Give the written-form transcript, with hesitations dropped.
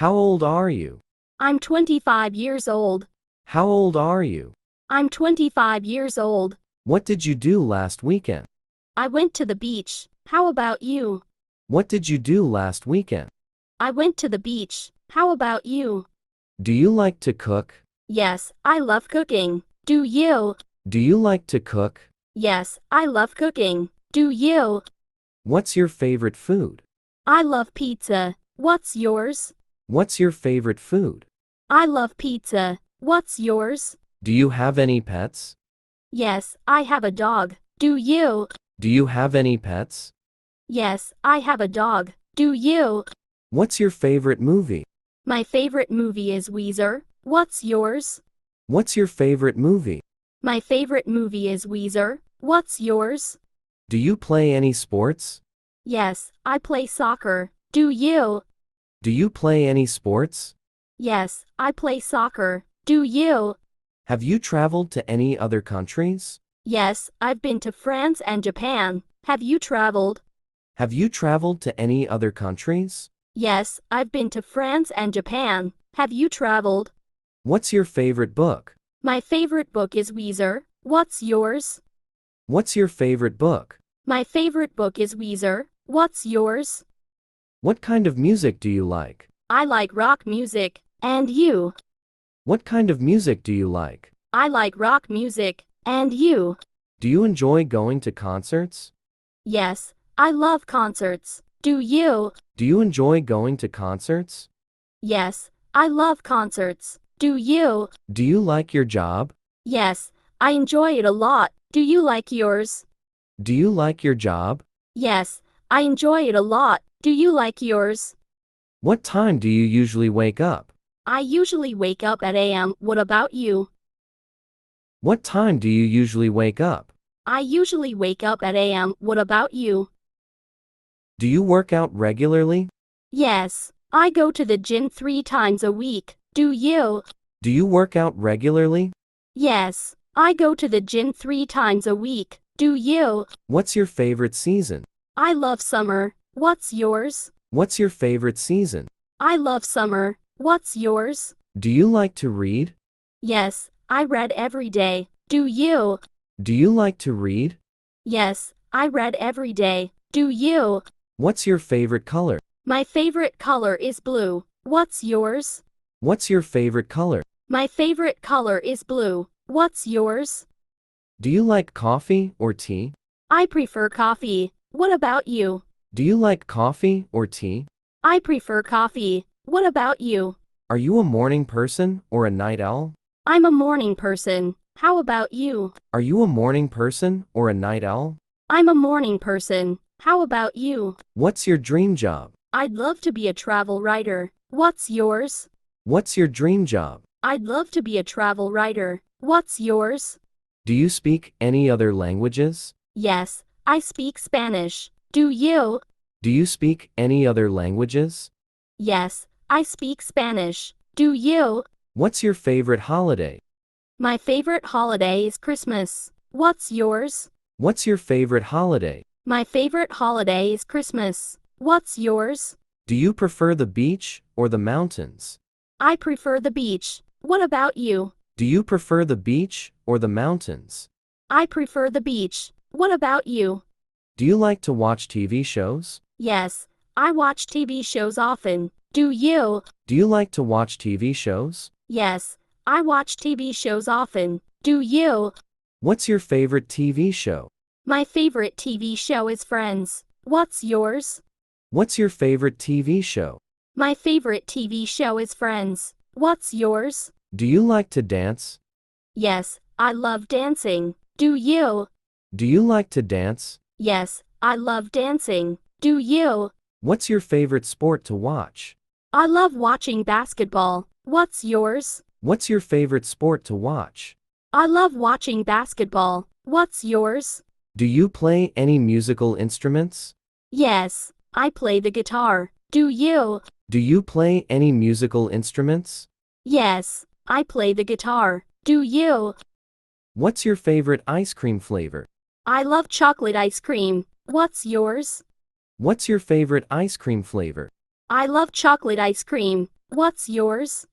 How old are you? I'm 25 years old. How old are you? I'm 25 years old. What did you do last weekend? I went to the beach. How about you? What did you do last weekend? I went to the beach. How about you? Do you like to cook? Yes, I love cooking. Do you? Do you like to cook? Yes, I love cooking. Do you? What's your favorite food? I love pizza. What's yours? What's your favorite food? I love pizza. What's yours? Do you have any pets? Yes, I have a dog. Do you? Do you have any pets? Yes, I have a dog. Do you? What's your favorite movie? My favorite movie is WEESER. What's yours? What's your favorite movie? My favorite movie is WEESER. What's yours? Do you play any sports? Yes, I play soccer. Do you? Do you play any sports? Yes, I play soccer. Do you? Have you traveled to any other countries? Yes, I've been to France and Japan. Have you traveled? Have you traveled to any other countries? Yes, I've been to France and Japan. Have you traveled? What's your favorite book? My favorite book is WEESER. What's yours? What's your favorite book? My favorite book is WEESER. What's yours? What kind of music do you like? I like rock music. And you? What kind of music do you like? I like rock music. And you? Do you enjoy going to concerts? Yes, I love concerts. Do you? Do you enjoy going to concerts? Yes, I love concerts. Do you? Do you like your job? Yes, I enjoy it a lot. Do you like yours? Do you like your job? Yes, I enjoy it a lot. Do you like yours? What time do you usually wake up? I usually wake up at a.m. What about you? What time do you usually wake up? I usually wake up at a.m. What about you? Do you work out regularly? Yes, I go to the gym 3 times a week. Do you? Do you work out regularly? Yes, I go to the gym 3 times a week. Do you? What's your favorite season? I love summer. What's yours? What's your favorite season? I love summer. What's yours? Do you like to read? Yes, I read every day. Do you? Do you like to read? Yes, I read every day. Do you? What's your favorite color? My favorite color is blue. What's yours? What's your favorite color? My favorite color is blue. What's yours? Do you like coffee or tea? I prefer coffee. What about you? Do you like coffee or tea? I prefer coffee. What about you? Are you a morning person or a night owl? I'm a morning person. How about you? Are you a morning person or a night owl? I'm a morning person. How about you? What's your dream job? I'd love to be a travel writer. What's yours? What's your dream job? I'd love to be a travel writer. What's yours? Do you speak any other languages? Yes, I speak Spanish. Do you? Do you speak any other languages? Yes, I speak Spanish. Do you? What's your favorite holiday? My favorite holiday is Christmas. What's yours? What's your favorite holiday? My favorite holiday is Christmas. What's yours? Do you prefer the beach or the mountains? I prefer the beach. What about you? Do you prefer the beach or the mountains? I prefer the beach. What about you? Do you like to watch TV shows? Yes, I watch TV shows often. Do you? Do you like to watch TV shows? Yes, I watch TV shows often. Do you? What's your favorite TV show? My favorite TV show is Friends. What's yours? What's your favorite TV show? My favorite TV show is Friends. What's yours? Do you like to dance? Yes, I love dancing. Do you? Do you like to dance? Yes, I love dancing. Do you? What's your favorite sport to watch? I love watching basketball. What's yours? What's your favorite sport to watch? I love watching basketball. What's yours? Do you play any musical instruments? Yes, I play the guitar. Do you? Do you play any musical instruments? Yes, I play the guitar. Do you? What's your favorite ice cream flavor? I love chocolate ice cream. What's yours? What's your favorite ice cream flavor? I love chocolate ice cream. What's yours?